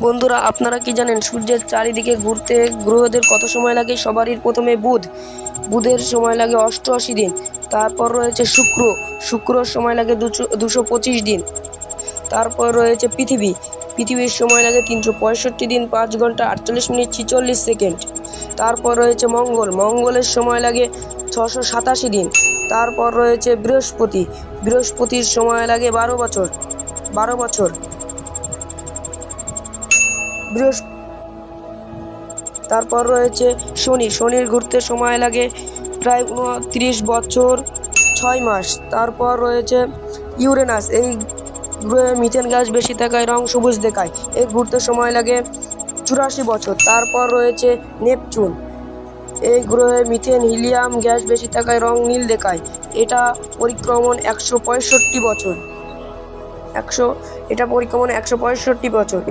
বন্ধুরা, আপনারা কি জানেন সূর্যের চারিদিকে ঘুরতে গ্রহদের কত সময় লাগে? সবারই প্রথমে বুধের সময় লাগে 88 দিন। তারপর রয়েছে শুক্রর সময় লাগে 225 দিন। তারপর রয়েছে পৃথিবীর সময় লাগে 365 দিন, 5 ঘন্টা 48 মিনিট 46 সেকেন্ড। তারপর রয়েছে মঙ্গলের সময় লাগে 687 দিন। তারপর রয়েছে বৃহস্পতির সময় লাগে 12 বছর। তারপর রয়েছে শনির ঘুরতে সময় লাগে প্রায় 29 বছর 6 মাস। তারপর রয়েছে ইউরেনাস। এই গ্রহে মিথেন গ্যাস বেশি থাকায় রং সবুজ দেখায়, এর ঘুরতে সময় লাগে 84 বছর। তারপর রয়েছে নেপচুন। এই গ্রহে মিথেন হিলিয়াম গ্যাস বেশি থাকায় রং নীল দেখায়, এটা পরিক্রমণ 165 বছর।